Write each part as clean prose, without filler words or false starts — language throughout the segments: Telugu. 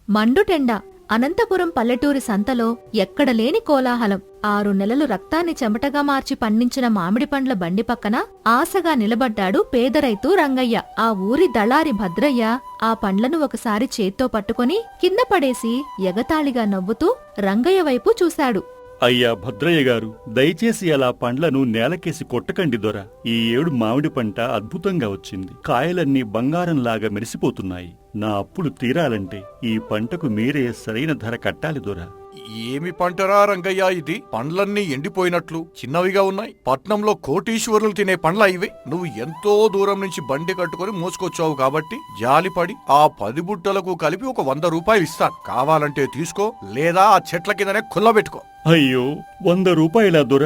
మండుటెండ అనంతపురం పల్లెటూరి సంతలో ఎక్కడలేని కోలాహలం. 6 నెలలు రక్తాన్ని చెమటగా మార్చి పండించిన మామిడి పండ్ల బండి పక్కన ఆశగా నిలబడ్డాడు పేదరైతు రంగయ్య. ఆ ఊరి దళారి భద్రయ్య ఆ పండ్లను ఒకసారి చేత్తో పట్టుకొని కింద పడేసి ఎగతాళిగా నవ్వుతూ రంగయ్య వైపు చూశాడు. అయ్యా భద్రయ్య గారు, దయచేసి అలా పండ్లను నేలకేసి కొట్టకండి దొర. ఈ ఏడు మామిడి పంట అద్భుతంగా వచ్చింది. కాయలన్నీ బంగారంలాగా మెరిసిపోతున్నాయి. నా అప్పులు తీరాలంటే ఈ పంటకు మీరే సరైన ధర కట్టాలి దొర. ఏమి పంటరా రంగయ్య ఇది? పండ్లన్నీ ఎండిపోయినట్లు చిన్నవిగా ఉన్నాయి. పట్నంలో కోటీశ్వరులు తినే పండ్ల ఇవి. నువ్వు ఎంతో దూరం నుంచి బండి కట్టుకుని మోసుకొచ్చావు కాబట్టి జాలిపడి ఆ 10 బుట్టలకు కలిపి ఒక 100 రూపాయలు ఇస్తాను. కావాలంటే తీసుకో, లేదా ఆ చెట్ల కిందనే కుల్లబెట్టుకో. అయ్యో, 100 రూపాయలా దొర?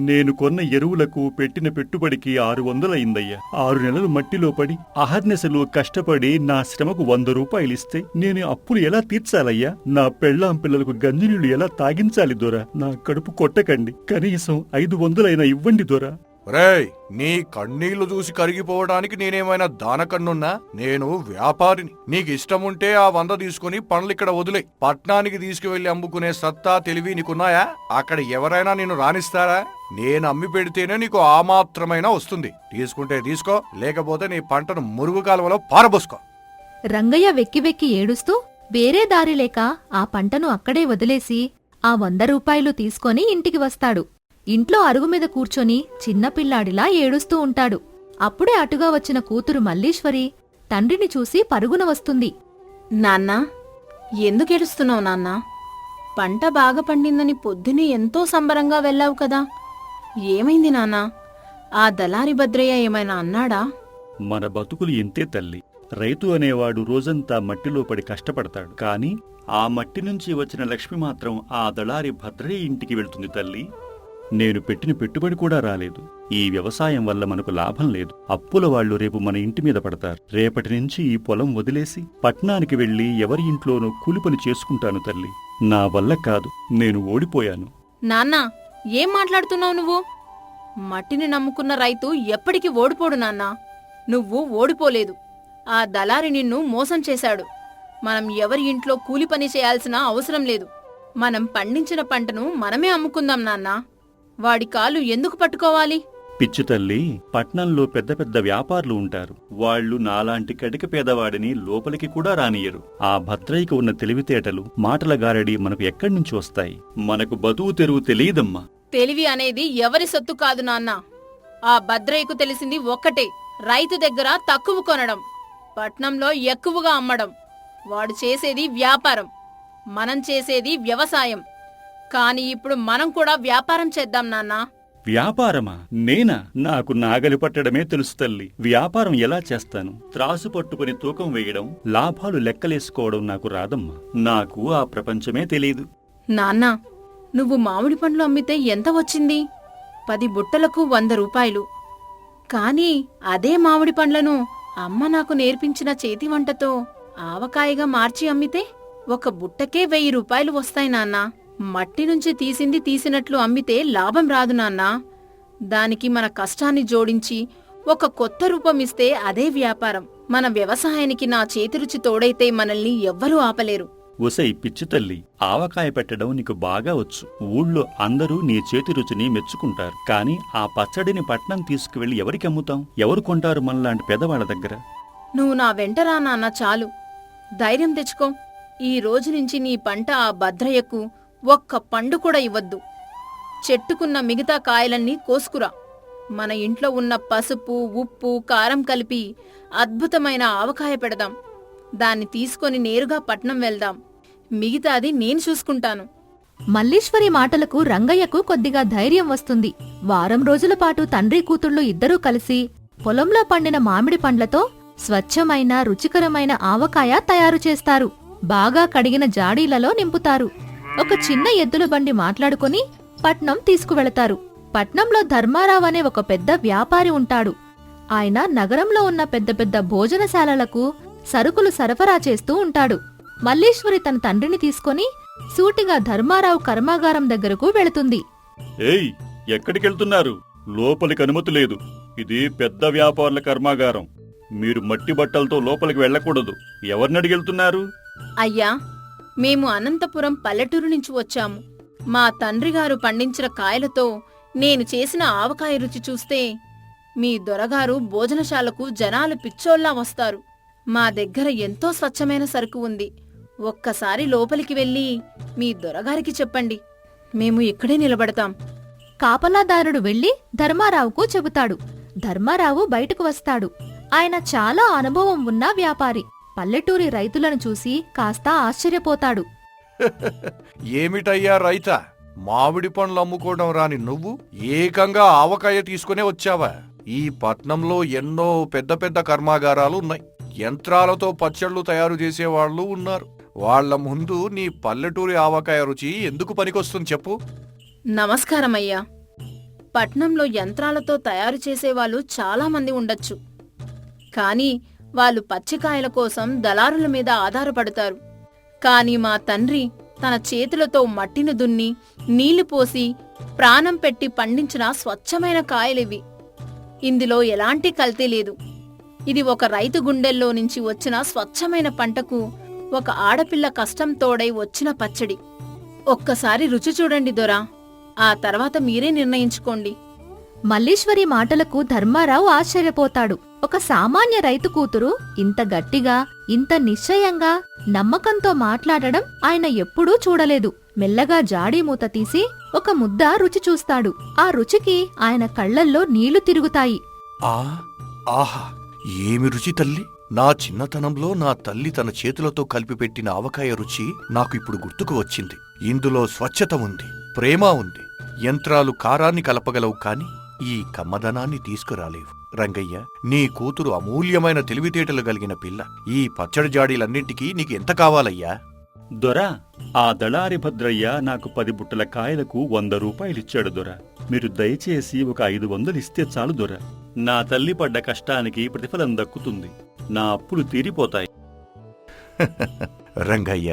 నేను కొన్న ఎరువులకు పెట్టిన పెట్టుబడికి 600 అయిందయ్యా. 6 నెలలు మట్టిలో పడి అహర్నిశలు కష్టపడి నా శ్రమకు 100 రూపాయలిస్తే నేను అప్పులు ఎలా తీర్చాలయ్యా? నా పెళ్ళాం పిల్లలకు గంజినీళ్లు ఎలా తాగించాలి దొర? నా కడుపు కొట్టకండి. కనీసం 500 ఇవ్వండి దొర. రేయ్, నీ కన్నీళ్లు చూసి కరిగిపోవడానికి నేనేమైనా దానకన్నున్నా? నేను వ్యాపారిని. నీకు ఇష్టముంటే ఆ 100 తీసుకుని పండ్లిక్కడ వదిలే. పట్నానికి తీసుకువెళ్లి అమ్ముకునే సత్తా తెలివి నీకున్నాయా? అక్కడ ఎవరైనా నిన్ను రానిస్తారా? నేను అమ్మి పెడితేనే నీకు ఆ మాత్రమైనా వస్తుంది. తీసుకుంటే తీసుకో, లేకపోతే నీ పంటను మురుగు కాలువలో పారబోసుకో. రంగయ్య వెక్కి వెక్కి ఏడుస్తూ వేరే దారి లేక ఆ పంటను అక్కడే వదిలేసి ఆ 100 రూపాయలు తీసుకొని ఇంటికి వస్తాడు. ఇంట్లో అరుగుమీద కూర్చొని చిన్నపిల్లాడిలా ఏడుస్తూ ఉంటాడు. అప్పుడే అటుగా వచ్చిన కూతురు మల్లీశ్వరి తండ్రిని చూసి పరుగున వస్తుంది. నాన్నా, ఎందుకేడుస్తున్నావు నాన్నా? పంట బాగా పండిందని పొద్దునే ఎంతో సంబరంగా వెళ్ళావు కదా, ఏమైంది నాన్నా? ఆ దళారి భద్రయ్య ఏమైనా అన్నాడా? మన బతుకులు ఇంతే తల్లి. రైతు అనేవాడు రోజంతా మట్టిలో పడి కష్టపడతాడు. కాని ఆ మట్టి నుంచి వచ్చిన లక్ష్మి మాత్రం ఆ దళారి భద్రయ్య ఇంటికి వెళ్తుంది తల్లి. నేను పెట్టిన పెట్టుబడి కూడా రాలేదు. ఈ వ్యవసాయం వల్ల మనకు లాభం లేదు. అప్పుల వాళ్లు రేపు మన ఇంటి మీద పడతారు. రేపటి నుంచి ఈ పొలం వదిలేసి పట్నానికి వెళ్లి ఎవరి ఇంట్లోనూ కూలిపని చేసుకుంటాను తల్లి. నా వల్ల కాదు, నేను ఓడిపోయాను. నాన్నా, ఏం మాట్లాడుతున్నావు నువ్వు? మట్టిని నమ్ముకున్న రైతు ఎప్పటికీ ఓడిపోడు నాన్నా. నువ్వు ఓడిపోలేదు. ఆ దళారి నిన్ను మోసం చేశాడు. మనం ఎవరి ఇంట్లో కూలిపని చేయాల్సిన అవసరం లేదు. మనం పండించిన పంటను మనమే అమ్ముకుందాం నాన్నా. వాడి కాలు ఎందుకు పట్టుకోవాలి? పిచ్చి తల్లి, పట్నంలో పెద్ద పెద్ద వ్యాపారులు ఉంటారు. వాళ్లు నాలాంటి కటిక పేదవాడిని లోపలికి కూడా రానియరు. ఆ భద్రయ్యకు ఉన్న తెలివితేటలు, మాటల గారడి మనకు ఎక్కడి నుంచి వస్తాయి? మనకు బతువు తెరువు తెలియదమ్మా. తెలివి అనేది ఎవరి సొత్తు కాదు నాన్నా. ఆ భద్రయ్యకు తెలిసింది ఒక్కటే, రైతు దగ్గర తక్కువ కొనడం, పట్నంలో ఎక్కువగా అమ్మడం. వాడు చేసేది వ్యాపారం, మనం చేసేది వ్యవసాయం. కాని ఇప్పుడు మనం కూడా వ్యాపారం చేద్దాం నాన్నా. వ్యాపారమా? నేనా? నాకు నాగలి పట్టడమే తెలుసు తల్లి. వ్యాపారం ఎలా చేస్తాను? త్రాసు పట్టుకుని తూకం వేయడం, లాభాలు లెక్కలేసుకోవడం నాకు రాదమ్మా. నాకు ఆ ప్రపంచమే తెలీదు. నాన్నా, నువ్వు మామిడి పండ్లు అమ్మితే ఎంత వచ్చింది? 10 బుట్టలకు 100 రూపాయలు. కాని అదే మామిడి పండ్లను అమ్మ నాకు నేర్పించిన చేతి వంటతో ఆవకాయగా మార్చి అమ్మితే 1 బుట్టకే 1000 రూపాయలు వస్తాయి నాన్నా. మట్టి నుంచి తీసింది తీసినట్లు అమ్మితే లాభం రాదు నాన్నా. దానికి మన కష్టాన్ని జోడించి 1 కొత్త రూపం ఇస్తే అదే వ్యాపారం. మన వ్యవసాయానికి నా చేతిరుచి తోడైతే మనల్ని ఎవ్వరూ ఆపలేరు. ఒసై పిచ్చి తల్లి, ఆవకాయ పెట్టడం నీకు బాగా వచ్చు. ఊళ్ళో అందరూ నీ చేతి రుచిని మెచ్చుకుంటారు. కాని ఆ పచ్చడిని పట్నం తీసుకువెళ్లి ఎవరికి అమ్ముతాం? ఎవరు కొంటారు మనలాంటి పెదవాళ్ల దగ్గర? నువ్వు నా వెంటరా నాన్న, చాలు. ధైర్యం తెచ్చుకో. ఈ రోజు నుంచి నీ పంట ఆ భద్రయ్యకు 1 పండు కూడా ఇవ్వద్దు. చెట్టుకున్న మిగతా కాయలన్నీ కోసుకురా. మన ఇంట్లో ఉన్న పసుపు, ఉప్పు, కారం కలిపి అద్భుతమైన ఆవకాయ పెడదాం. దాన్ని తీసుకొని నేరుగా పట్నం వెళ్దాం. మిగతాది నేను చూసుకుంటాను. మల్లీశ్వరి మాటలకు రంగయ్యకు కొద్దిగా ధైర్యం వస్తుంది. వారం రోజుల పాటు తండ్రి కూతుళ్లు ఇద్దరూ కలిసి పొలంలో పండిన మామిడి పండ్లతో స్వచ్ఛమైన రుచికరమైన ఆవకాయ తయారు చేస్తారు. బాగా కడిగిన జాడీలలో నింపుతారు. ఒక చిన్న ఎద్దుల బండి మాట్లాడుకుని పట్నం తీసుకువెళతారు. పట్నంలో ధర్మారావు అనే ఒక పెద్ద వ్యాపారి ఉంటాడు. ఆయన నగరంలో ఉన్న పెద్ద పెద్ద భోజనశాలలకు సరుకులు సరఫరా చేస్తూ ఉంటాడు. మల్లీశ్వరి తన తండ్రిని తీసుకొని సూటిగా ధర్మారావు కర్మాగారం దగ్గరకు వెళుతుంది. ఏయ్, ఎక్కడికెళ్తున్నారు? లోపలికి అనుమతి లేదు. ఇది పెద్ద వ్యాపారుల కర్మాగారం. మీరు మట్టి బట్టలతో లోపలికి వెళ్ళకూడదు. ఎవరినడిగెళ్తున్నారు? అయ్యా, మేము అనంతపురం పల్లెటూరు నుంచి వచ్చాము. మా తండ్రిగారు పండించిన కాయలతో నేను చేసిన ఆవకాయ రుచి చూస్తే మీ దొరగారు భోజనశాలకు జనాలు పిచ్చోల్లా వస్తారు. మా దగ్గర ఎంతో స్వచ్ఛమైన సరుకు ఉంది. ఒక్కసారి లోపలికి వెళ్ళి మీ దొరగారికి చెప్పండి. మేము ఇక్కడే నిలబడతాం. కాపలాదారుడు వెళ్లి ధర్మారావుకు చెబుతాడు. ధర్మారావు బయటకు వస్తాడు. ఆయన చాలా అనుభవం ఉన్న వ్యాపారి. పల్లెటూరి రైతులను చూసి కాస్త ఆశ్చర్యపోతాడు. ఏమిటయ్యా రైతా, మామిడి పండ్లు అమ్ముకోవడం రాని నువ్వు ఏకంగా ఆవకాయ తీసుకునే వచ్చావా? ఈ పట్నంలో ఎన్నో పెద్ద పెద్ద కర్మాగారాలు ఉన్నాయి. యంత్రాలతో పచ్చళ్ళు తయారు చేసేవాళ్లు ఉన్నారు. వాళ్ల ముందు నీ పల్లెటూరి ఆవకాయ రుచి ఎందుకు పనికొస్తుంది చెప్పు? నమస్కారమయ్యా. పట్నంలో యంత్రాలతో తయారు చేసేవాళ్ళు చాలామంది ఉండొచ్చు. కాని వాళ్ళు పచ్చికాయల కోసం దళారుల మీద ఆధారపడతారు. కాని మా తండ్రి తన చేతులతో మట్టిని దున్ని నీళ్లు పోసి ప్రాణం పెట్టి పండించిన స్వచ్ఛమైన కాయలివి. ఇందులో ఎలాంటి కల్తీ లేదు. ఇది ఒక రైతు గుండెల్లో నుంచి వచ్చిన స్వచ్ఛమైన పంటకు ఒక ఆడపిల్ల కష్టం తోడై వచ్చిన పచ్చడి. ఒక్కసారి రుచి చూడండి దొరా. ఆ తర్వాత మీరే నిర్ణయించుకోండి. మల్లీశ్వరి మాటలకు ధర్మారావు ఆశ్చర్యపోతాడు. ఒక సామాన్య రైతు కూతురు ఇంత గట్టిగా, ఇంత నిశ్చయంగా, నమ్మకంతో మాట్లాడడం ఆయన ఎప్పుడూ చూడలేదు. మెల్లగా జాడీ మూత తీసి ఒక ముద్ద రుచి చూస్తాడు. ఆ రుచికి ఆయన కళ్లల్లో నీళ్లు తిరుగుతాయి. ఆహా, ఏమి రుచి తల్లి! నా చిన్నతనంలో నా తల్లి తన చేతులతో కలిపిపెట్టిన ఆవకాయ రుచి నాకు ఇప్పుడు గుర్తుకు వచ్చింది. ఇందులో స్వచ్ఛత ఉంది, ప్రేమ ఉంది. యంత్రాలు కారాన్ని కలపగలవు కాని ఈ కమ్మదనాన్ని తీసుకురాలేవు. రంగయ్య, నీ కూతురు అమూల్యమైన తెలివితేటలు కలిగిన పిల్ల. ఈ పచ్చడి జాడీలన్నింటికీ నీకెంత కావాలయ్యా? దొరా, ఆ దళారి భద్రయ్య నాకు 10 బుట్టల కాయలకు 100 రూపాయలిచ్చాడు దొరా. మీరు దయచేసి ఒక 500 ఇస్తే చాలు దొరా. నా తల్లి పడ్డ కష్టానికి ప్రతిఫలం దక్కుతుంది. నా అప్పులు తీరిపోతాయి. రంగయ్య,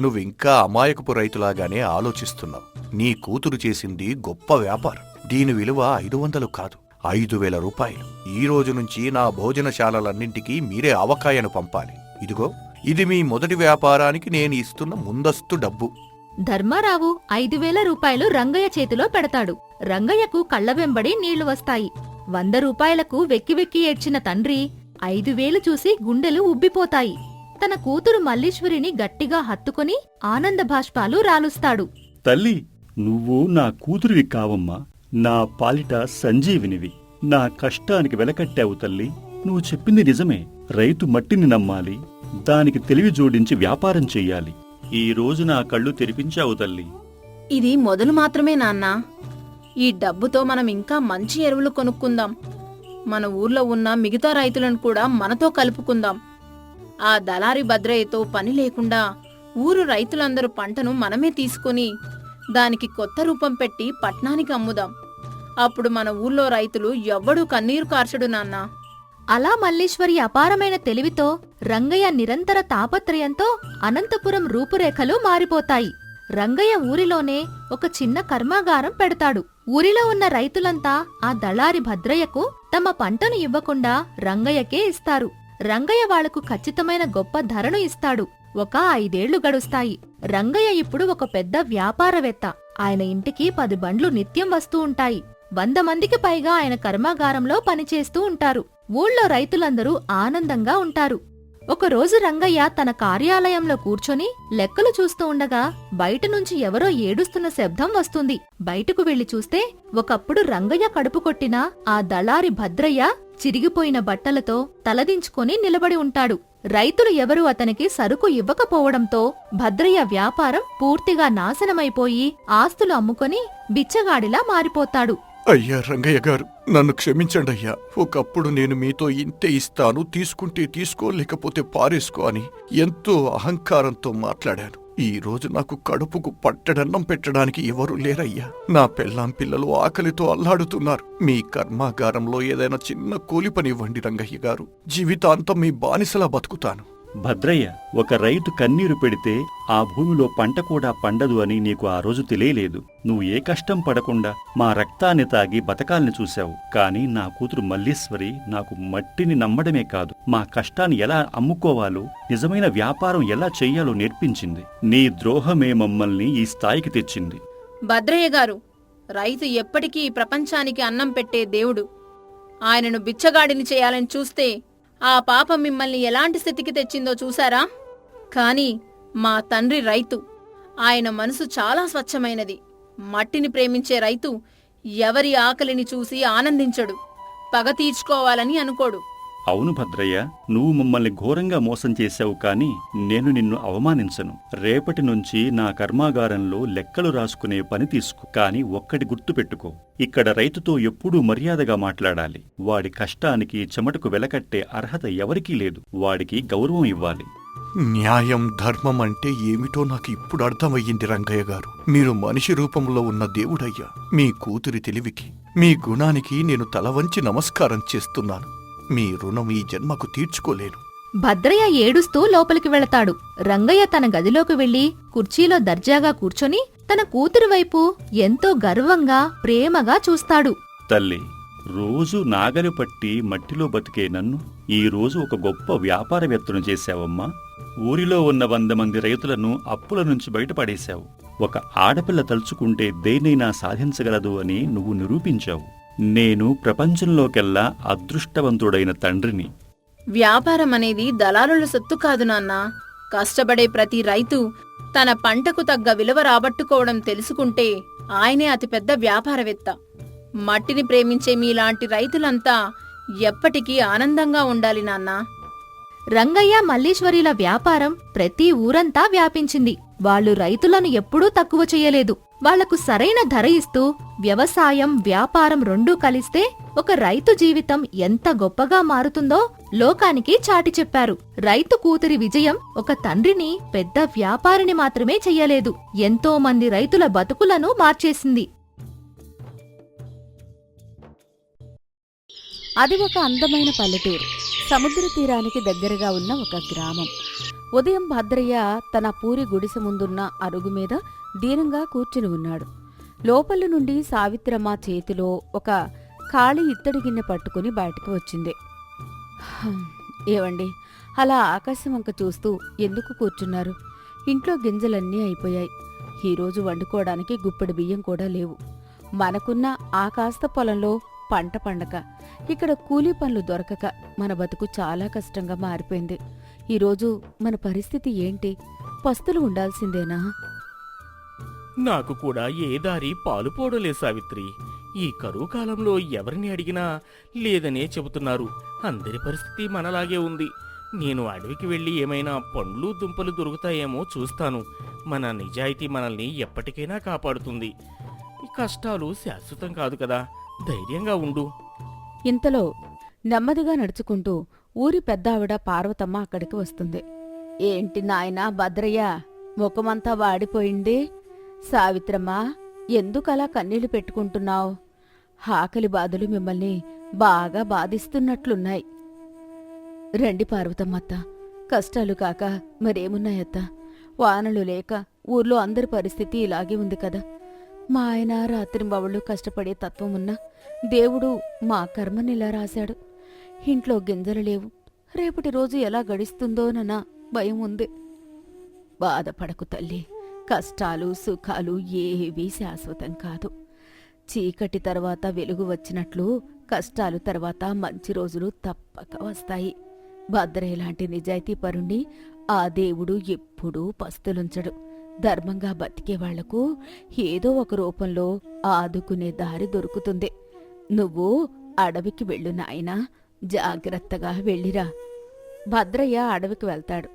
నువ్వింకా అమాయకపు రైతులాగానే ఆలోచిస్తున్నావు. నీ కూతురు చేసింది గొప్ప వ్యాపారం. దీని విలువ 500 కాదు, 5,000 రూపాయలు. ఈ రోజు నుంచి నా భోజనశాలలన్నింటికీ మీరే ఆవకాయను పంపాలి. ఇదిగో, ఇది మీ మొదటి వ్యాపారానికి నేను ఇస్తున్న ముందస్తు డబ్బు. ధర్మారావు 5,000 రూపాయలు రంగయ్య చేతిలో పెడతాడు. రంగయ్యకు కళ్ల వెంబడి నీళ్లు వస్తాయి. 100 రూపాయలకు వెక్కి వెక్కి ఏడ్చిన తండ్రి 5,000 చూసి గుండెలు ఉబ్బిపోతాయి. తన కూతురు మల్లీశ్వరిని గట్టిగా హత్తుకుని ఆనంద భాష్పాలు రాలుస్తాడు. తల్లి, నువ్వు నా కూతురివి కావమ్మా. నా పాలిట సంజీవినివి. నా కష్టానికి వెలకట్టావు తల్లి. నువ్వు చెప్పింది నిజమే. రైతు మట్టిని నమ్మాలి, దానికి తెలివి జోడించి వ్యాపారం చెయ్యాలి. ఈ రోజు నా కళ్ళు తెరిపించావు తల్లి. ఇది మొదలు మాత్రమే నాన్నా. ఈ డబ్బుతో మనం ఇంకా మంచి ఎరువులు కొనుక్కుందాం. మన ఊర్లో ఉన్న మిగతా రైతులను కూడా మనతో కలుపుకుందాం. ఆ దళారి భద్రయ్యతో పని లేకుండా ఊరు రైతులందరూ పంటను మనమే తీసుకుని దానికి కొత్త రూపం పెట్టి పట్నానికి అమ్ముదాం. అప్పుడు మన ఊర్లో రైతులు ఎవ్వడూ కన్నీరు కార్చడు నాన్నా. అలా మల్లీశ్వరి అపారమైన తెలివితో, రంగయ్య నిరంతర తాపత్రయంతో అనంతపురం రూపురేఖలు మారిపోతాయి. రంగయ్య ఊరిలోనే ఒక చిన్న కర్మాగారం పెడతాడు. ఊరిలో ఉన్న రైతులంతా ఆ దళారి భద్రయ్యకు తమ పంటను ఇవ్వకుండా రంగయ్యకే ఇస్తారు. రంగయ్య వాళ్లకు ఖచ్చితమైన గొప్ప ధరను ఇస్తాడు. ఒక 5 ఏళ్లు గడుస్తాయి. రంగయ్య ఇప్పుడు ఒక పెద్ద వ్యాపారవేత్త. ఆయన ఇంటికి 10 బండ్లు నిత్యం వస్తూ ఉంటాయి. 100 మందికి పైగా ఆయన కర్మాగారంలో పనిచేస్తూ ఉంటారు. ఊళ్ళో రైతులందరూ ఆనందంగా ఉంటారు. ఒకరోజు రంగయ్య తన కార్యాలయంలో కూర్చొని లెక్కలు చూస్తూ ఉండగా బయట నుంచి ఎవరో ఏడుస్తున్న శబ్దం వస్తుంది. బయటకు వెళ్లి చూస్తే ఒకప్పుడు రంగయ్య కడుపు కొట్టిన ఆ దళారి భద్రయ్య చిరిగిపోయిన బట్టలతో తలదించుకొని నిలబడి ఉంటాడు. రైతులు ఎవరూ అతనికి సరుకు ఇవ్వకపోవడంతో భద్రయ్య వ్యాపారం పూర్తిగా నాశనమైపోయి ఆస్తులు అమ్ముకొని బిచ్చగాడిలా మారిపోతాడు. అయ్యా రంగయ్య గారు, నన్ను క్షమించండి అయ్యా. ఒకప్పుడు నేను మీతో ఇంతే ఇస్తాను, తీసుకుంటే తీసుకో, లేకపోతే పారేసుకో అని ఎంతో అహంకారంతో మాట్లాడాను. ఈ రోజు నాకు కడుపుకు పట్టడన్నం పెట్టడానికి ఎవరూ లేరయ్యా. నా పెళ్ళాం పిల్లలు ఆకలితో అల్లాడుతున్నారు. మీ కర్మాగారంలో ఏదైనా చిన్న కూలి పని ఇవ్వండి రంగయ్య గారు. జీవితాంతం మీ బానిసలా బతుకుతాను. భద్రయ్య, ఒక రైతు కన్నీరు పెడితే ఆ భూమిలో పంట కూడా పండదు అని నీకు ఆ రోజు తెలియలేదు. నువ్వు ఏ కష్టం పడకుండా మా రక్తాన్ని తాగి బతకాలని చూశావు. కాని నా కూతురు మల్లీశ్వరి నాకు మట్టిని నమ్మడమే కాదు, మా కష్టాన్ని ఎలా అమ్ముకోవాలో, నిజమైన వ్యాపారం ఎలా చెయ్యాలో నేర్పించింది. నీ ద్రోహమే మమ్మల్ని ఈ స్థాయికి తెచ్చింది. భద్రయ్య గారు, రైతు ఎప్పటికీ ఈ ప్రపంచానికి అన్నం పెట్టే దేవుడు. ఆయనను బిచ్చగాడిని చేయాలని చూస్తే ఆ పాపం మిమ్మల్ని ఎలాంటి స్థితికి తెచ్చిందో చూశారా? కాని మా తండ్రి రైతు. ఆయన మనసు చాలా స్వచ్ఛమైనది. మట్టిని ప్రేమించే రైతు ఎవరి ఆకలిని చూసి ఆనందించడు, పగ తీర్చుకోవాలని అనుకోడు. అవును భద్రయ్య, నువ్వు మమ్మల్ని ఘోరంగా మోసం చేశావు, కాని నేను నిన్ను అవమానించను. రేపటి నుంచి నా కర్మాగారంలో లెక్కలు రాసుకునే పని తీసుకో. కాని ఒక్కటి గుర్తుపెట్టుకో, ఇక్కడ రైతుతో ఎప్పుడూ మర్యాదగా మాట్లాడాలి. వాడి కష్టానికి చెమటకు వెలకట్టే అర్హత ఎవరికీ లేదు. వాడికి గౌరవం ఇవ్వాలి. న్యాయం, ధర్మం అంటే ఏమిటో నాకు ఇప్పుడు అర్థమయ్యింది రంగయ్య గారు. మీరు మనిషి రూపంలో ఉన్న దేవుడయ్యా. మీ కూతురి తెలివికి, మీ గుణానికి నేను తల వంచి నమస్కారం చేస్తున్నాను. మీ రుణం ఈ జన్మకు తీర్చుకోలేను. భద్రయ్య ఏడుస్తూ లోపలికి వెళతాడు. రంగయ్య తన గదిలోకి వెళ్లి కుర్చీలో దర్జాగా కూర్చొని తన కూతురి వైపు ఎంతో గర్వంగా, ప్రేమగా చూస్తాడు. తల్లి, రోజు నాగలి పట్టి మట్టిలో బతికే నన్ను ఈ రోజు ఒక గొప్ప వ్యాపారవేత్తను చేశావమ్మా. ఊరిలో ఉన్న 100 మంది రైతులను అప్పుల నుంచి బయటపడేశావు. ఒక ఆడపిల్ల తలుచుకుంటే దేన్నైనా సాధించగలదు అని నువ్వు నిరూపించావు. నేను ప్రపంచంలోకెల్లా అదృష్టవంతుడైన తండ్రిని. వ్యాపారం అనేది దళారుల సొత్తు కాదు నాన్నా. కష్టపడే ప్రతి రైతు తన పంటకు తగ్గ విలువ రాబట్టుకోవడం తెలుసుకుంటే ఆయనే అతిపెద్ద వ్యాపారవేత్త. మట్టిని ప్రేమించే మీలాంటి రైతులంతా ఎప్పటికీ ఆనందంగా ఉండాలి నాన్నా. రంగయ్య, మల్లీశ్వరిల వ్యాపారం ప్రతి ఊరంతా వ్యాపించింది. వాళ్ళు రైతులను ఎప్పుడూ తక్కువ చెయ్యలేదు. వాళ్లకు సరైన ధర ఇస్తూ వ్యవసాయం, వ్యాపారం రెండూ కలిస్తే ఒక రైతు జీవితం ఎంత గొప్పగా మారుతుందో లోకానికి చాటి చెప్పారు. రైతు కూతురి విజయం ఒక తండ్రిని, పెద్ద వ్యాపారిని మాత్రమే చెయ్యలేదు, ఎంతో మంది రైతుల బతుకులను మార్చేసింది. అది ఒక అందమైన పల్లెటూరు. సముద్ర తీరానికి దగ్గరగా ఉన్న ఒక గ్రామం. ఉదయం భద్రయ్య తన పూరి గుడిసె ముందున్న అరుగు మీద దీనంగా కూర్చుని ఉన్నాడు. లోపల నుండి సావిత్రమ్మ చేతిలో ఒక ఖాళీ ఇత్తడి గిన్నె పట్టుకుని బయటకు వచ్చింది. ఏవండి, అలా ఆకాశం వంక చూస్తూ ఎందుకు కూర్చున్నారు? ఇంట్లో గింజలన్నీ అయిపోయాయి. ఈరోజు వండుకోవడానికి గుప్పెడు బియ్యం కూడా లేవు. మనకున్న ఆ కాస్త పొలంలో పంట పండక, ఇక్కడ కూలీ పనులు దొరకక మన బతుకు చాలా కష్టంగా మారిపోయింది. ఈరోజు మన పరిస్థితి ఏంటి? పస్తులు ఉండాల్సిందేనా? నాకు కూడా ఏ దారి పాలుపోవడంలే సావిత్రి. ఈ కరువు కాలంలో ఎవరిని అడిగినా లేదనే చెబుతున్నారు. అందరి పరిస్థితి మనలాగే ఉంది. నేను అడవికి వెళ్ళి ఏమైనా పండ్లు దుంపలు దొరుకుతాయేమో చూస్తాను. మన నిజాయితీ మనల్ని ఎప్పటికైనా కాపాడుతుంది. ఈ కష్టాలు శాశ్వతం కాదు కదా, ధైర్యంగా ఉండు. ఇంతలో నెమ్మదిగా నడుచుకుంటూ ఊరి పెద్దావిడ పార్వతమ్మ అక్కడికి వస్తుంది. ఏంటి నాయనా భద్రయ్య, ముఖమంతా వాడిపోయింది? సావిత్రమ్మ, ఎందుకలా కన్నీళ్లు పెట్టుకుంటున్నావు? ఆకలి బాధలు మిమ్మల్ని బాగా బాధిస్తున్నట్లున్నాయి. రండి పార్వతమ్మత్త, కష్టాలు కాక మరేమున్నాయత్త? వానలు లేక ఊర్లో అందరి పరిస్థితి ఇలాగే ఉంది కదా. మా ఆయన రాత్రింబవళ్ళు కష్టపడే తత్వమున్నా దేవుడు మా కర్మనిలా రాశాడు. ఇంట్లో గింజలు లేవు. రేపటి రోజు ఎలా గడిస్తుందోనన్న భయం ఉంది. బాధపడకు తల్లి, కష్టాలు సుఖాలు ఏవీ శాశ్వతం కాదు. చీకటి తర్వాత వెలుగు వచ్చినట్లు కష్టాలు తర్వాత మంచి రోజులు తప్పక వస్తాయి. భద్రయ్యలాంటి నిజాయితీ పరుణ్ణి ఆ దేవుడు ఎప్పుడూ పస్తులుంచడు. ధర్మంగా బతికే వాళ్లకు ఏదో ఒక రూపంలో ఆదుకునే దారి దొరుకుతుంది. నువ్వు అడవికి వెళ్ళు నాయనా, జాగ్రత్తగా వెళ్ళిరా. భద్రయ్య అడవికి వెళ్తాడు.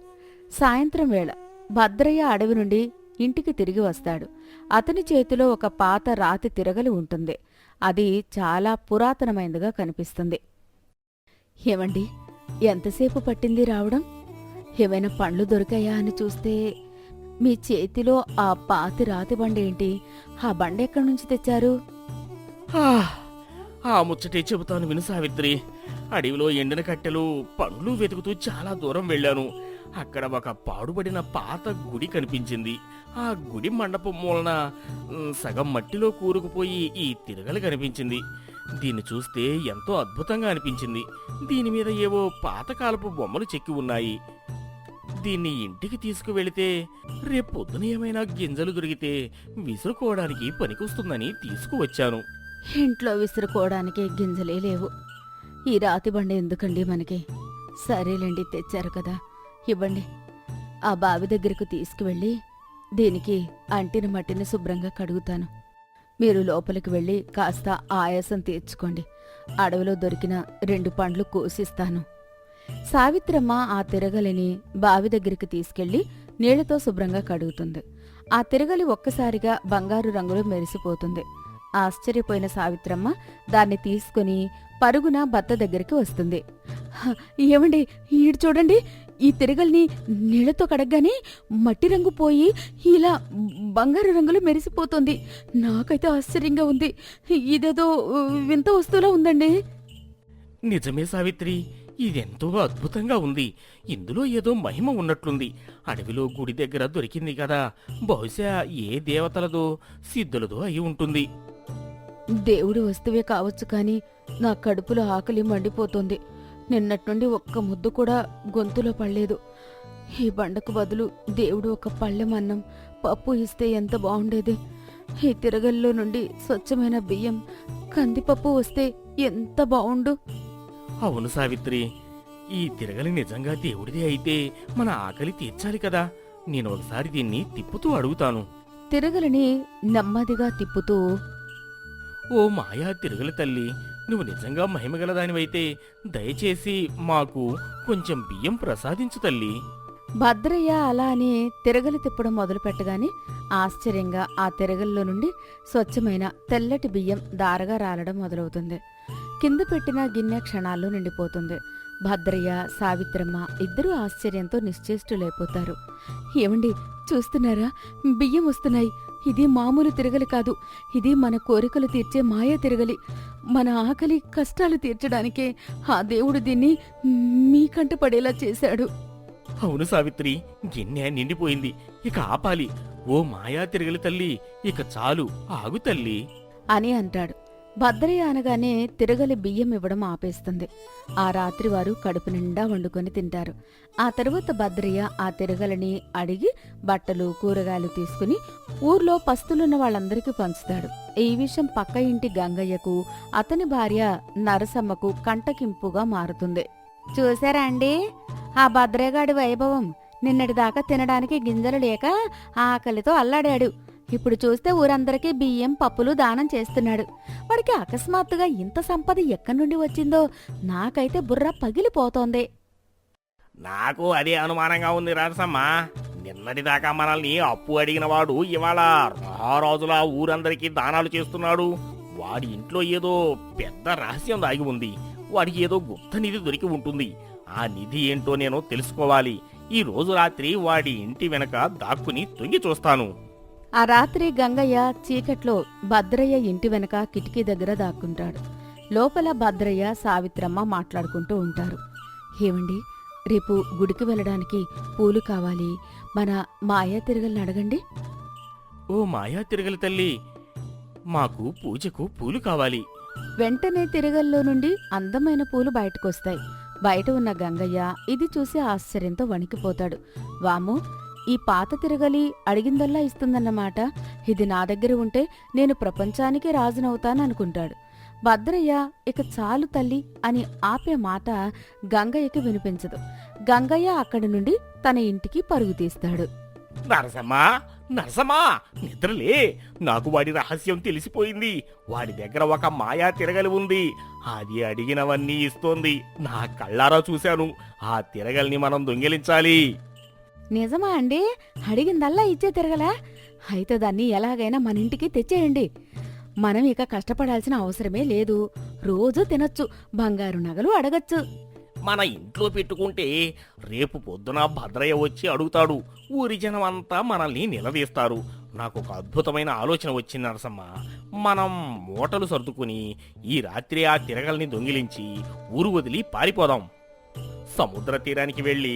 సాయంత్రం వేళ భద్రయ్య అడవి నుండి ఇంటికి తిరిగి వస్తాడు. అతని చేతిలో ఒక పాత రాతి తిరగలి ఉంటుంది. అది చాలా పురాతనమైనదిగా కనిపిస్తుంది. ఏమండి, ఎంతసేపు పట్టింది రావడం? ఏమైనా పండ్లు దొరికాయా అని చూస్తే మీ చేతిలో ఆ పాతి రాతి బండేంటి? ఆ బండ ఎక్కడి నుంచి తెచ్చారు? ఆ ముచ్చటే చెబుతాను విను సావిత్రి. అడవిలో ఎండిన కట్టెలు పండ్లు వెతుకుతూ చాలా దూరం వెళ్ళాను. అక్కడ ఒక పాడుబడిన పాత గుడి కనిపించింది. ఆ గుడి మండపం మూలన సగం మట్టిలో కూరుకుపోయి ఈ తిరగలి కనిపించింది. దీన్ని చూస్తే ఎంతో అద్భుతంగా అనిపించింది. దీని మీద ఏవో పాతకాలపు బొమ్మలు చెక్కి ఉన్నాయి. దీన్ని ఇంటికి తీసుకువెళితే రేపొద్దున ఏమైనా గింజలు దొరికితే విసురుకోవడానికి పనికొస్తుందని తీసుకువచ్చాను. ఇంట్లో విసురుకోవడానికి గింజలే లేవు. ఈ రాతి బండ ఎందుకండి మనకి? సరేలేండి, తెచ్చారు కదా, ఇవ్వండి. ఆ బావి దగ్గరకు తీసుకువెళ్ళి దీనికి అంటిన మట్టిని శుభ్రంగా కడుగుతాను. మీరు లోపలికి వెళ్ళి కాస్త ఆయాసం తీర్చుకోండి. అడవిలో దొరికిన 2 పండ్లు కోసిస్తాను. సావిత్రమ్మ ఆ తిరగలిని బావి దగ్గరికి తీసుకెళ్లి నీళ్లతో శుభ్రంగా కడుగుతుంది. ఆ తిరగలి ఒక్కసారిగా బంగారు రంగులో మెరిసిపోతుంది. ఆశ్చర్యపోయిన సావిత్రమ్మ దాన్ని తీసుకుని పరుగున భర్త దగ్గరికి వస్తుంది. ఏమండి, ఈడు చూడండి, ఈ తిరగల్ని నీళ్లతో కడగ్గానే మట్టి రంగు పోయి ఇలా బంగారు రంగులో మెరిసిపోతుంది. నాకైతే ఆశ్చర్యంగా ఉంది. ఇదేదో వింత వస్తువులా ఉందండి. నిజమే సావిత్రి, ఇదెంతో అద్భుతంగా ఉంది. ఇందులో ఏదో మహిమ ఉన్నట్లుంది. అడవిలో గుడి దగ్గర దొరికింది కదా, బహుశా ఏ దేవతలదో సిద్ధులదో అయి ఉంటుంది. దేవుడి వస్తువే కావచ్చు, కానీ నా కడుపులో ఆకలి మండిపోతుంది. నిన్నటి నుండి ఒక్క ముద్దు కూడా గొంతులో పడలేదు. ఈ బండకు బదులు దేవుడు ఒక పళ్ళెం అన్నం, పప్పు ఇస్తే ఎంత బాగుండేది. ఈ తిరగల్లో నుండి స్వచ్ఛమైన బియ్యం, కందిపప్పు వస్తే ఎంత బావుండు. అవును సావిత్రి, ఈ తిరగలి నిజంగా దేవుడిదే అయితే మన ఆకలి తీర్చాలి కదా. నేను ఒకసారి దీన్ని తిప్పుతూ అడుగుతాను. తిరగలని నెమ్మదిగా తిప్పుతూ, ఓ మాయా తిరగలి తల్లి, నువ్వు నిజంగా మహిమగలదానివైతే దయచేసి మాకు కొంచెం బియ్యం ప్రసాదించు తల్లి. భద్రయ్య అలా అని తిరగలి తిప్పడం మొదలుపెట్టగానే ఆశ్చర్యంగా ఆ తిరగల్లో నుండి స్వచ్ఛమైన తెల్లటి బియ్యం దారగా రాలడం మొదలవుతుంది. కింద పెట్టిన గిన్నె క్షణాల్లో నిండిపోతుంది. భద్రయ్య, సావిత్రమ్మ ఇద్దరూ ఆశ్చర్యంతో నిశ్చేష్టులైపోతారు. ఏమండి, చూస్తున్నారా? బియ్యం వస్తున్నాయి. ఇది మామూలు తిరగలి కాదు. ఇది మన కోరికలు తీర్చే మాయా తిరగలి. మన ఆకలి కష్టాలు తీర్చడానికే ఆ దేవుడు దీన్ని మీకంట పడేలా చేశాడు. అవును సావిత్రి, గిన్నె నిండిపోయింది. ఇక ఆపాలి. ఓ మాయా తిరగలి తల్లి, ఇక చాలు, ఆగు తల్లి అని అంటాడు. భద్రయ్య అనగానే తిరగలి బియ్యం ఇవ్వడం ఆపేస్తుంది. ఆ రాత్రి వారు కడుపు నిండా వండుకొని తింటారు. ఆ తరువాత భద్రయ్య ఆ తిరగలని అడిగి బట్టలు, కూరగాయలు తీసుకుని ఊర్లో పస్తులున్న వాళ్ళందరికీ పంచుతాడు. ఈ విషయం పక్క ఇంటి గంగయ్యకు, అతని భార్య నరసమ్మకు కంటకింపుగా మారుతుంది. చూశారా అండి, ఆ భద్రయ్యగాడి వైభవం! నిన్నటిదాకా తినడానికి గింజలు లేక ఆకలితో అల్లాడాడు. ఇప్పుడు చూస్తే ఊరందరికీ బియ్యం, పప్పులు దానం చేస్తున్నాడు. వాడికి అకస్మాత్తుగా ఇంత సంపద ఎక్కడి నుండి వచ్చిందో నాకైతే బుర్ర పగిలిపోతోంది. నాకు అదే అనుమానంగా ఉంది రాజసమ్మ. నిన్నటిదాకా మనల్ని అప్పు అడిగిన వాడు ఇవాళ రారాజులా ఊరందరికీ దానాలు చేస్తున్నాడు. వాడి ఇంట్లో ఏదో పెద్ద రహస్యం దాగి ఉంది. వాడికి ఏదో గుప్త నిధి దొరికి ఉంటుంది. ఆ నిధి ఏంటో నేను తెలుసుకోవాలి. ఈ రోజు రాత్రి వాడి ఇంటి వెనక దాక్కుని తొంగి చూస్తాను. ఆ రాత్రి గంగయ్య చీకట్లో భద్రయ్య ఇంటి వెనక కిటికీ దగ్గర దాక్కుంటాడు. లోపల భద్రయ్య, సావిత్రమ్మ మాట్లాడుకుంటూ ఉంటారు. ఏమండి, రేపు గుడికి వెళ్ళడానికి పూలు కావాలి. మన మాయా తిరగల్ని అడగండి. ఓ మాయా తిరగలి తల్లి, మాకు పూజకు పూలు కావాలి. వెంటనే తిరగల్లో నుండి అందమైన పూలు బయటకొస్తాయి. బయట ఉన్న గంగయ్య ఇది చూసి ఆశ్చర్యంతో వణికిపోతాడు. వాము, ఈ పాత తిరగలి అడిగిందల్లా ఇస్తుందన్నమాట. ఇది నా దగ్గర ఉంటే నేను ప్రపంచానికి రాజునవుతాననుకుంటాడు. భద్రయ్య ఇక చాలు తల్లి అని ఆపే మాట గంగయ్యకి వినిపించదు. గంగయ్య అక్కడి నుండి తన ఇంటికి పరుగు తీస్తాడు. నరసమ్మా, నరసమ్మా, నిద్రలే. నాకు వాడి రహస్యం తెలిసిపోయింది. వాడి దగ్గర ఒక మాయా తిరగలి ఉంది. అది అడిగినవన్నీ ఇస్తోంది. నా కళ్ళారా చూశాను. ఆ తిరగల్ని మనం దొంగిలించాలి. నిజమా అండి? అడిగిందల్లా ఇచ్చే తిరగలా? అయితే దాన్ని ఎలాగైనా మన ఇంటికి తెచ్చేయండి. మనం ఇక కష్టపడాల్సిన అవసరమే లేదు. రోజూ తినొచ్చు, బంగారు నగలు అడగచ్చు. మన ఇంట్లో పెట్టుకుంటే రేపు పొద్దున భద్రయ్య వచ్చి అడుగుతాడు. ఊరి జనం అంతా మనల్ని నిలదీస్తారు. నాకు ఒక అద్భుతమైన ఆలోచన వచ్చింది నరసమ్మ. మనం మూటలు సర్దుకుని ఈ రాత్రి ఆ తిరగల్ని దొంగిలించి ఊరు వదిలి పారిపోదాం. సముద్ర తీరానికి వెళ్ళి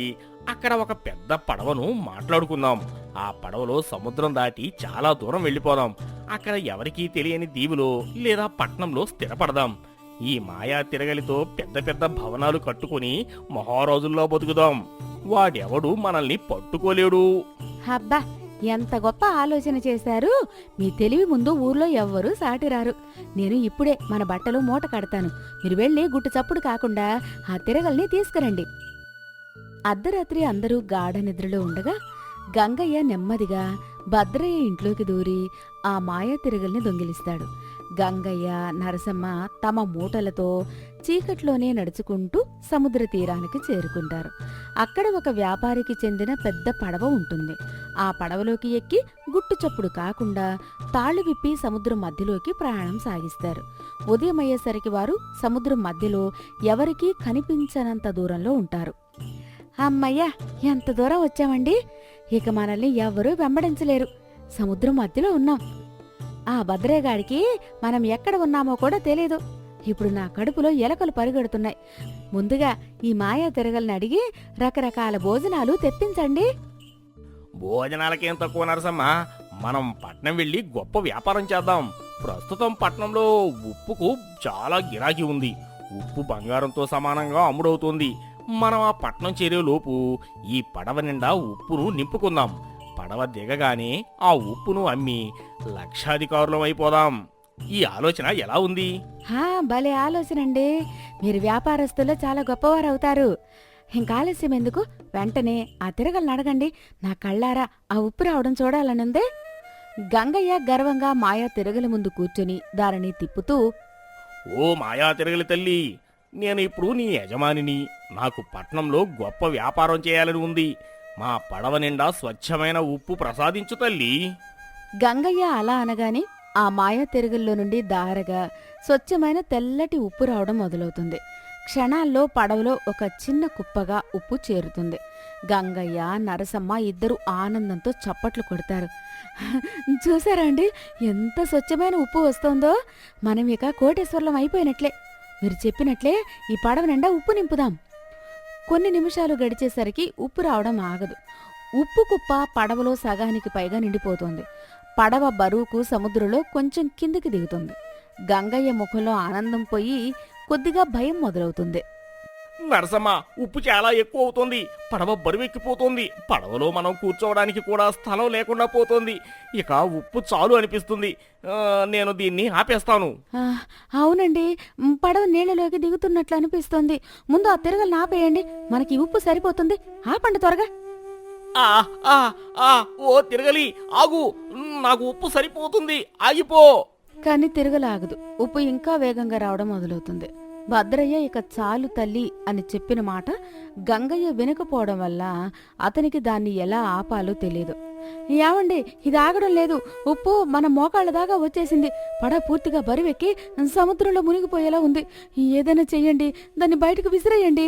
అక్కడ ఒక పెద్ద పడవను మాట్లాడుకుందాం. ఆ పడవలో సముద్రం దాటి చాలా దూరం వెళ్ళిపోదాం. అక్కడ ఎవరికీ తెలియని దీవులో లేదా పట్నంలో స్థిరపడదాం. ఈ మాయా తిరగలితో పెద్ద పెద్ద భవనాలు కట్టుకుని మహారాజుల్లో బతుకుదాం. వాడెవడు మనల్ని పట్టుకోలేడు. అబ్బా, ఎంత గొప్ప ఆలోచన చేశారు. మీ తెలివి ముందు ఊర్లో ఎవ్వరూ సాటిరారు. నేను ఇప్పుడే మన బట్టలు మూట కడతాను. మీరు వెళ్ళి గుట్టు చప్పుడు కాకుండా ఆ తిరగల్ని తీసుకురండి. అర్ధరాత్రి అందరూ గాఢ నిద్రలో ఉండగా గంగయ్య నెమ్మదిగా భద్రయ్య ఇంట్లోకి దూరి ఆ మాయా తిరగల్ని దొంగిలిస్తాడు. గంగయ్య, నరసమ్మ తమ మూటలతో చీకట్లోనే నడుచుకుంటూ సముద్ర తీరానికి చేరుకుంటారు. అక్కడ ఒక వ్యాపారికి చెందిన పెద్ద పడవ ఉంటుంది. ఆ పడవలోకి ఎక్కి గుట్టు చప్పుడు కాకుండా తాళ్లు విప్పి సముద్రం మధ్యలోకి ప్రయాణం సాగిస్తారు. ఉదయం అయ్యేసరికి వారు సముద్రం మధ్యలో ఎవరికీ కనిపించనంత దూరంలో ఉంటారు. అమ్మయ్యా, ఎంత దూరం వచ్చామండి. ఇక మనల్ని ఎవ్వరూ వెంబడించలేరు. సముద్రం మధ్యలో ఉన్నాం. ఆ భద్రయ్యగాడికి మనం ఎక్కడ ఉన్నామో కూడా తెలీదు. ఇప్పుడు నా కడుపులో ఎలకలు పరిగెడుతున్నాయి. ముందుగా ఈ మాయా తిరగల్ని అడిగి రకరకాల భోజనాలు తెప్పించండి. భోజనాలకేం తక్కువ నరసమ్మ. మనం పట్నం వెళ్ళి గొప్ప వ్యాపారం చేద్దాం. ప్రస్తుతం పట్నంలో ఉప్పుకు చాలా గిరాకీ ఉంది. ఉప్పు బంగారంతో సమానంగా అమ్ముడవుతోంది. మనం ఆ పట్నం చేరేలోపు ఈ పడవ నిండా ఉప్పును నింపుకుందాం. పడవ దిగగానే ఆ ఉప్పును అమ్మి లక్షాధికారులం అయిపోదాం. ఈ ఆలోచన ఎలా ఉంది? భలే ఆలోచనండి. మీరు వ్యాపారస్తుల్లో చాలా గొప్పవారవుతారు. ఇంకా ఆలస్యం ఎందుకు? వెంటనే ఆ తిరగలను అడగండి. నా కళ్ళారా ఆ ఉప్పు రావడం చూడాలనుందే. గంగయ్య గర్వంగా మాయా తిరగల ముందు కూర్చొని దారిని తిప్పుతూ, ఓ మాయా తిరగలి తల్లి, నేను ఇప్పుడు నీ యజమానిని. నాకు పట్నంలో గొప్ప వ్యాపారం చేయాలని ఉంది. మా పడవ నిండా స్వచ్ఛమైన ఉప్పు ప్రసాదించు తల్లి. గంగయ్య అలా అనగానే ఆ మాయా తిరగల్లో నుండి దారగా స్వచ్ఛమైన తెల్లటి ఉప్పు రావడం మొదలవుతుంది. క్షణాల్లో పడవలో ఒక చిన్న కుప్పగా ఉప్పు చేరుతుంది. గంగయ్య, నరసమ్మ ఇద్దరు ఆనందంతో చప్పట్లు కొడతారు. చూసారా అండి, ఎంత స్వచ్ఛమైన ఉప్పు వస్తోందో. మనం ఇక కోటేశ్వర్లం అయిపోయినట్లే. మీరు చెప్పినట్లే ఈ పడవ నిండా ఉప్పు నింపుదాం. కొన్ని నిమిషాలు గడిచేసరికి ఉప్పు రావడం ఆగదు. ఉప్పు కుప్ప పడవలో సగానికి పైగా నిండిపోతోంది. పడవ బరువుకు సముద్రంలో కొంచెం కిందికి దిగుతుంది. గంగయ్య ముఖంలో ఆనందం పోయి కొద్దిగా భయం మొదలవుతుంది. నరసమ్మ, ఉప్పు చాలా ఎక్కువ అవుతోంది. పడవ బరువెక్కిపోతోంది. పడవలో మనం కూర్చోవడానికి కూడా స్థలం లేకుండా పోతోంది. ఇక ఉప్పు చాలు అనిపిస్తుంది. నేను దీన్ని ఆపేస్తాను. అవునండి, పడవ నీళ్లలోకి దిగుతున్నట్లు అనిపిస్తోంది. ముందు ఆ తిరగలను ఆపేయండి. మనకి ఉప్పు సరిపోతుంది. ఆపండి త్వరగా. ఓ తిరగలి, ఆగు. నాకు ఉప్పు సరిపోతుంది. ఆగిపో. కాని తిరగలాగదు. ఉప్పు ఇంకా వేగంగా రావడం మొదలవుతుంది. భద్రయ్య ఇక చాలు తల్లి అని చెప్పిన మాట గంగయ్య వినకపోవడం వల్ల అతనికి దాన్ని ఎలా ఆపాలో తెలియదు. ఏమండి, ఇది ఆగడం లేదు. ఉప్పు మన మోకాళ్ళ దాకా వచ్చేసింది. పడవ పూర్తిగా బరువెక్కి సముద్రంలో మునిగిపోయేలా ఉంది. ఏదైనా చెయ్యండి, దాన్ని బయటకు విసిరేయండి.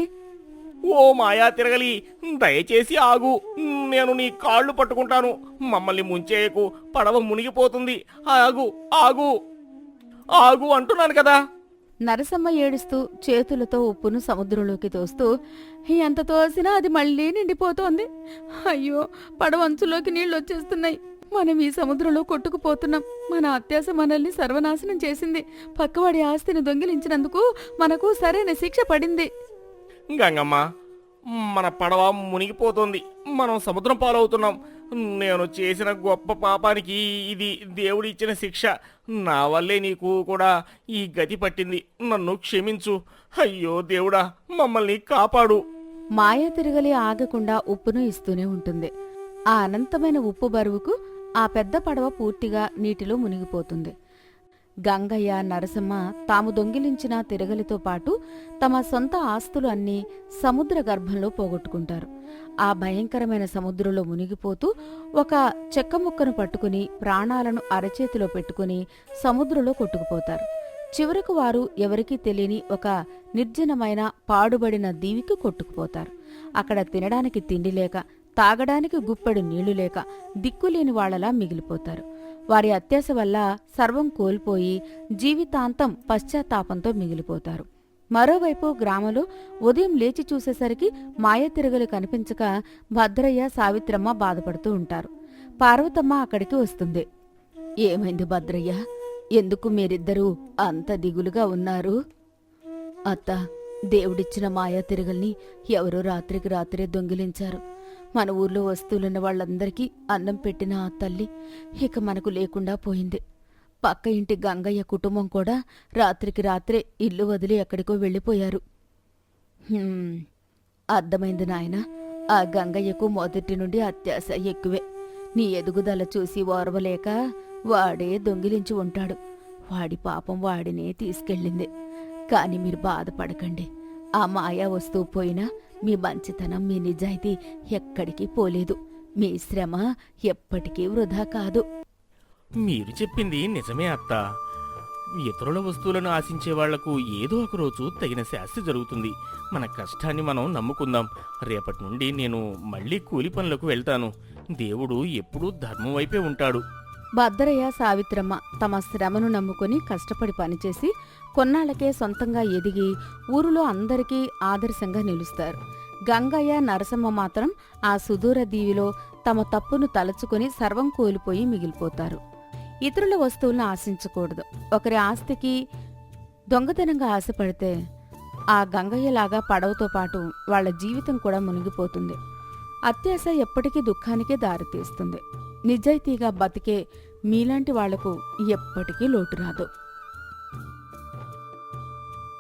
ఓ మాయా తిరగలి, దయచేసి ఆగు. నేను నీ కాళ్ళు పట్టుకుంటాను. మమ్మల్ని ముంచేయకు. పడవ మునిగిపోతుంది. ఆగు ఆగు ఆగు అంటున్నాను కదా. నరసమ్మ ఏడుస్తూ చేతులతో ఉప్పును సముద్రంలోకి తోస్తూ, ఎంత తోసినా అది మళ్లీ నిండిపోతోంది. అయ్యో, పడవ అంచులోకి నీళ్లొచ్చేస్తున్నాయి. మనం ఈ సముద్రంలో కొట్టుకుపోతున్నాం. మన అత్యాశ మనల్ని సర్వనాశనం చేసింది. పక్కవాడి ఆస్తిని దొంగిలించినందుకు మనకు సరైన శిక్ష పడింది. గంగమ్మ, మన పడవ మునిగిపోతోంది. మనం సముద్రం పాలవుతున్నాం. నేను చేసిన గొప్ప పాపానికి ఇది దేవుడిచ్చిన శిక్ష. నా వల్లే నీకు కూడా ఈ గతి పట్టింది. నన్ను క్షమించు. అయ్యో దేవుడా, మమ్మల్ని కాపాడు. మాయా తిరగలి ఆగకుండా ఉప్పును ఇస్తూనే ఉంటుంది. ఆ అనంతమైన ఉప్పు బరువుకు ఆ పెద్ద పడవ పూర్తిగా నీటిలో మునిగిపోతుంది. గంగయ్య, నరసమ్మ తాము దొంగిలించిన తిరగలితో పాటు తమ సొంత ఆస్తులు అన్నీ సముద్ర గర్భంలో పోగొట్టుకుంటారు. ఆ భయంకరమైన సముద్రంలో మునిగిపోతూ ఒక చెక్క ముక్కను పట్టుకుని ప్రాణాలను అరచేతిలో పెట్టుకుని సముద్రంలో కొట్టుకుపోతారు. చివరకు వారు ఎవరికీ తెలియని ఒక నిర్జనమైన పాడుబడిన దీవికి కొట్టుకుపోతారు. అక్కడ తినడానికి తిండి లేక, తాగడానికి గుప్పెడు నీళ్లు లేక దిక్కులేని వాళ్లలా మిగిలిపోతారు. వారి అత్యాశ వల్ల సర్వం కోల్పోయి జీవితాంతం పశ్చాత్తాపంతో మిగిలిపోతారు. మరోవైపు గ్రామంలో ఉదయం లేచి చూసేసరికి మాయతిరగలు కనిపించక భద్రయ్య సావిత్రమ్మ బాధపడుతూ ఉంటారు. పార్వతమ్మ అక్కడికి వస్తుంది. ఏమైంది భద్రయ్య, ఎందుకు మీరిద్దరూ అంత దిగులుగా ఉన్నారు? అత్త, దేవుడిచ్చిన మాయా తిరగల్ని ఎవరో రాత్రికి రాత్రే దొంగిలించారు. మన ఊర్లో వస్తువులున్న వాళ్ళందరికీ అన్నం పెట్టిన ఆ తల్లి ఇక మనకు లేకుండా పోయింది. పక్క ఇంటి గంగయ్య కుటుంబం కూడా రాత్రికి రాత్రే ఇల్లు వదిలి ఎక్కడికో వెళ్ళిపోయారు. అర్థమైంది నాయనా, ఆ గంగయ్యకు మొదటి నుండి అత్యాశ ఎక్కువే. నీ ఎదుగుదల చూసి ఓర్వలేక వాడే దొంగిలించి ఉంటాడు. వాడి పాపం వాడినే తీసుకెళ్ళింది. కాని మీరు బాధపడకండి. ఆ మాయా వస్తువు పోయినా మీ మంచితనం, మీ నిజాయితీ ఎక్కడికి పోలేదు. మీ శ్రమ ఎప్పటికీ వృధా కాదు. మీరు చెప్పింది నిజమే అత్త. ఇతరుల వస్తువులను ఆశించే వాళ్లకు ఏదో ఒక రోజు తగిన శాస్తి జరుగుతుంది. మన కష్టాన్ని మనం నమ్ముకుందాం. రేపటి నుండి నేను మళ్ళీ కూలి పనులకు వెళ్తాను. దేవుడు ఎప్పుడూ ధర్మం వైపే ఉంటాడు. భద్రయ్య, సావిత్రమ్మ తమ శ్రమను నమ్ముకుని కష్టపడి పనిచేసి కొన్నాళ్లకే సొంతంగా ఎదిగి ఊరిలో అందరికీ ఆదర్శంగా నిలుస్తారు. గంగయ్య, నరసమ్మ మాత్రం ఆ సుదూర దీవిలో తమ తప్పును తలచుకుని సర్వం కోల్పోయి మిగిలిపోతారు. ఇతరుల వస్తువులను ఆశించకూడదు. ఒకరి ఆస్తికి దొంగతనంగా ఆశపడితే ఆ గంగయ్యలాగా పడవతో పాటు వాళ్ల జీవితం కూడా మునిగిపోతుంది. అత్యాశ ఎప్పటికీ దుఃఖానికే దారితీస్తుంది. నిజాయితీగా బతికే మీలాంటి వాళ్లకు ఎప్పటికీ లోటు రాదు.